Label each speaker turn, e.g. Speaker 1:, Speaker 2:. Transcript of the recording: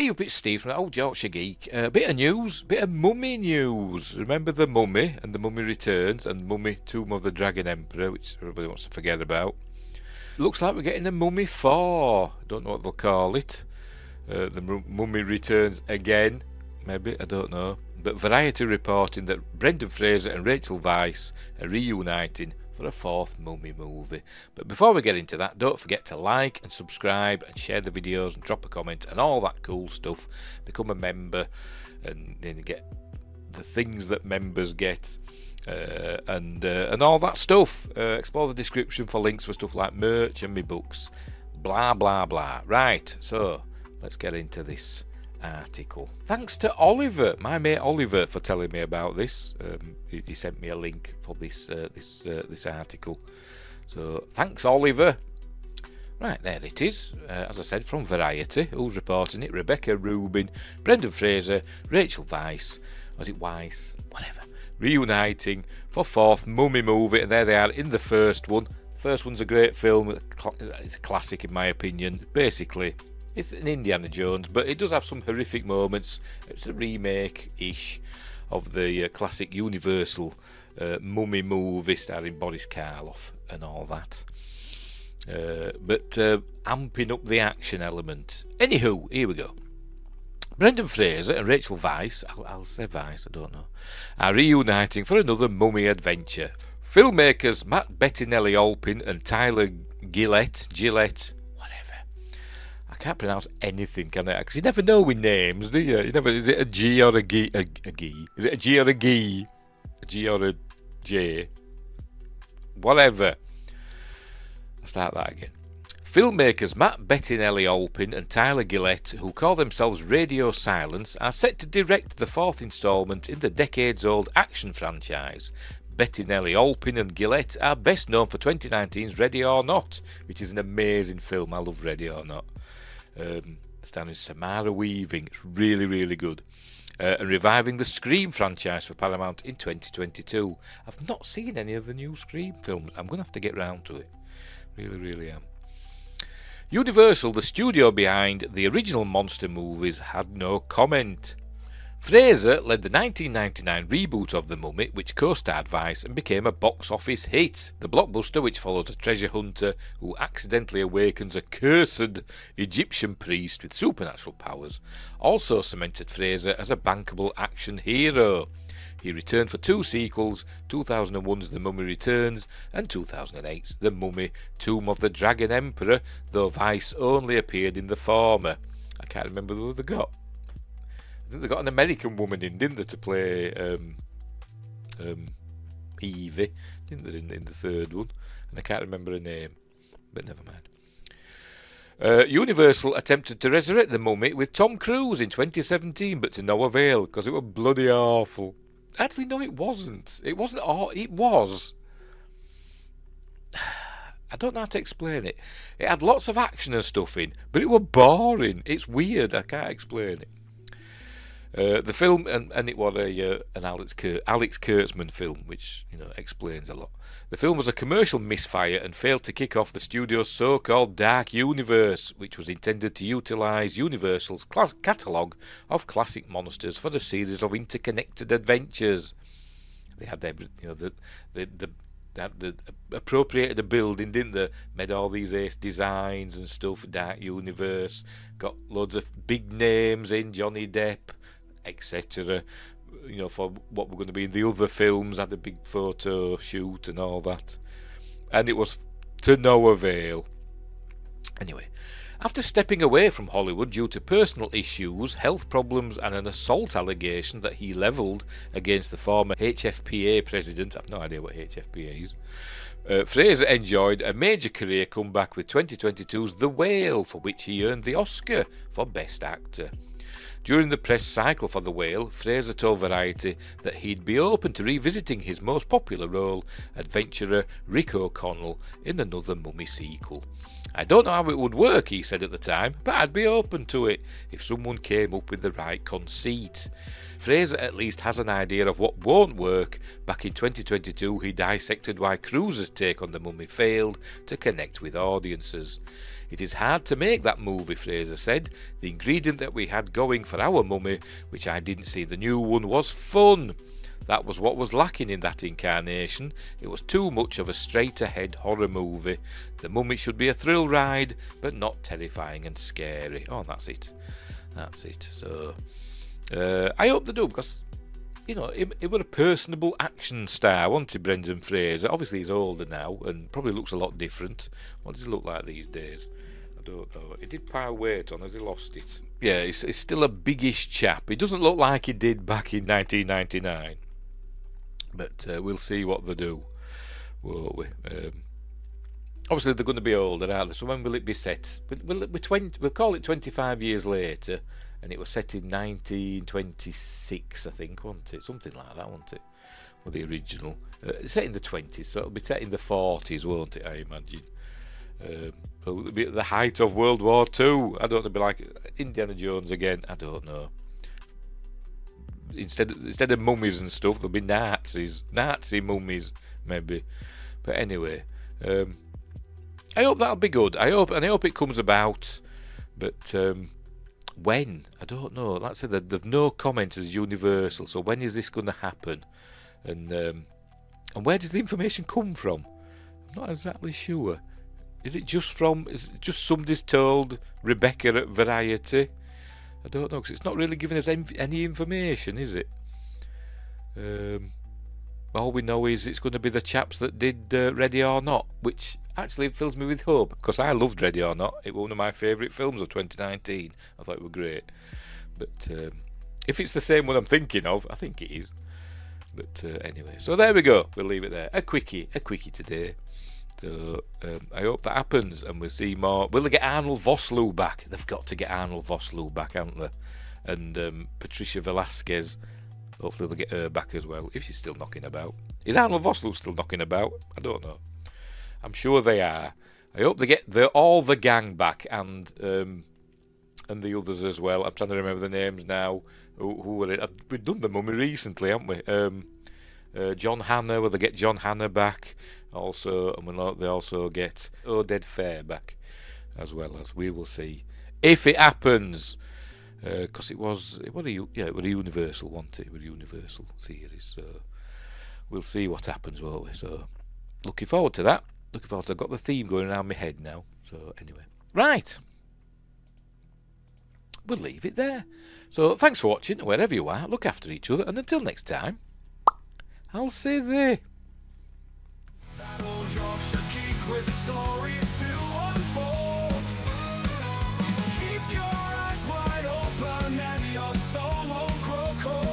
Speaker 1: Hey up, it's Steve from the Old Yorkshire Geek. Bit of news, bit of mummy news. Remember the Mummy and the Mummy Returns and Mummy Tomb of the Dragon Emperor, which everybody wants to forget about. Looks like we're getting the Mummy 4. Don't know what they'll call it. The Mummy Returns again, maybe, I don't know. But Variety reporting that Brendan Fraser and Rachel Weisz are reuniting for a fourth Mummy movie. But before we get into that, don't forget to like and subscribe and share the videos and drop a comment and all that cool stuff. Become a member and get the things that members get and all that stuff. Explore the description for links for stuff like merch and my books. Blah blah blah. Right, so let's get into this article. Thanks to Oliver, my mate Oliver, for telling me about this. He sent me a link for this article. So thanks, Oliver. Right, there it is. As I said, from Variety. Who's reporting it? Rebecca Rubin, Brendan Fraser, Rachel Weisz. Was it Weisz? Whatever. Reuniting for fourth Mummy movie, and there they are in the first one. The first one's a great film. It's a classic in my opinion. Basically, it's an Indiana Jones, but it does have some horrific moments. It's a remake-ish of the classic Universal Mummy movie starring Boris Karloff and all that. But amping up the action element. Anywho, here we go. Brendan Fraser and Rachel Weisz, I'll say Weisz, I don't know, are reuniting for another Mummy adventure. Filmmakers Matt Bettinelli-Olpin and Tyler Gillett, I can't pronounce anything, can I? Because you never know with names, do you? Is it a G or a G? Is it a G or a G? A G or a J? Whatever. I'll start that again. Filmmakers Matt Bettinelli-Olpin and Tyler Gillett, who call themselves Radio Silence, are set to direct the fourth instalment in the decades-old action franchise. Bettinelli-Olpin and Gillett are best known for 2019's Ready or Not, which is an amazing film. I love Ready or Not. Starring Samara Weaving. It's really, really good. And reviving the Scream franchise for Paramount in 2022. I've not seen any of the new Scream films. I'm going to have to get round to it. Really, really am. Universal, the studio behind the original monster movies, had no comment. Fraser led the 1999 reboot of The Mummy, which co-starred Weisz and became a box office hit. The blockbuster, which follows a treasure hunter who accidentally awakens a cursed Egyptian priest with supernatural powers, also cemented Fraser as a bankable action hero. He returned for two sequels, 2001's The Mummy Returns and 2008's The Mummy Tomb of the Dragon Emperor, though Weisz only appeared in the former. I can't remember who they got. I think they got an American woman in, didn't they, to play Evie, didn't they, in the third one? And I can't remember her name, but never mind. Universal attempted to resurrect the Mummy with Tom Cruise in 2017, but to no avail, because it was bloody awful. Actually, no, it wasn't. It wasn't. It was. I don't know how to explain it. It had lots of action and stuff in, but it was boring. It's weird. I can't explain it. The film, and it was an Alex Kurtzman film, which explains a lot. The film was a commercial misfire and failed to kick off the studio's so-called Dark Universe, which was intended to utilise Universal's catalogue of classic monsters for a series of interconnected adventures. They had they appropriated a building, didn't they? Made all these ace designs and stuff. Dark Universe, got loads of big names in, Johnny Depp, etc. For what were going to be in the other films, had a big photo shoot and all that, and it was to no avail. Anyway, after stepping away from Hollywood due to personal issues, health problems and an assault allegation that he levelled against the former HFPA president, I've no idea what HFPA is, Fraser enjoyed a major career comeback with 2022's The Whale, for which he earned the Oscar for Best Actor. During the press cycle for The Whale, Fraser told Variety that he'd be open to revisiting his most popular role, adventurer Rick O'Connell, in another Mummy sequel. I don't know how it would work, he said at the time, but I'd be open to it if someone came up with the right conceit. Fraser at least has an idea of what won't work. Back in 2022 he dissected why Cruiser's take on the Mummy failed to connect with audiences. It is hard to make that movie, Fraser said. The ingredient that we had going for our Mummy, which I didn't see the new one, was fun. That was what was lacking in that incarnation. It was too much of a straight-ahead horror movie. The Mummy should be a thrill ride, but not terrifying and scary. Oh, that's it. That's it. So, I hope they do, because, you know, it was a personable action star, wasn't he, Brendan Fraser? Obviously, he's older now and probably looks a lot different. What does he look like these days? I don't know. He did pile weight on. Has he lost it? Yeah, he's still a biggish chap. He doesn't look like he did back in 1999. But we'll see what they do, won't we? Obviously, they're going to be older, aren't they? So when will it be set? Will it be 20? We'll call it 25 years later, and it was set in 1926, I think, wasn't it? Something like that, wasn't it? Well, the original. It's set in the 20s, so it'll be set in the 40s, won't it? I imagine. It'll be at the height of World War II. I don't know, it'll be like Indiana Jones again. I don't know. Instead of mummies and stuff, there'll be Nazi mummies maybe. But anyway, I hope that'll be good. I hope it comes about. But when? I don't know. Like I said, they've no comment as Universal. So when is this going to happen? And where does the information come from? I'm not exactly sure. Is it just somebody's told Rebecca at Variety? I don't know, because it's not really giving us any information, is it? All we know is it's going to be the chaps that did Ready or Not, which actually fills me with hope, because I loved Ready or Not. It was one of my favourite films of 2019. I thought it was great. But if it's the same one I'm thinking of, I think it is. But anyway, so there we go. We'll leave it there. A quickie today. So I hope that happens, and we'll see more. Will they get Arnold Vosloo back? They've got to get Arnold Vosloo back, haven't they? And Patricia Velasquez. Hopefully they'll get her back as well, if she's still knocking about. Is Arnold Vosloo still knocking about? I don't know. I'm sure they are. I hope they get all the gang back, and the others as well. I'm trying to remember the names now. Who were it? We've done the Mummy recently, haven't we? John Hannah. Will they get John Hannah back? Also, and they also get Oded Fair back, as well as. We will see if it happens, because it was a Universal, wasn't it? It was a Universal series, so we'll see what happens, won't we? So looking forward to that. I've got the theme going around my head now. So anyway, right, we'll leave it there. So thanks for watching, wherever you are. Look after each other, and until next time, I'll say there.
Speaker 2: That old Yorkshire geek with stories to unfold. Keep your eyes wide open and your soul won't grow cold.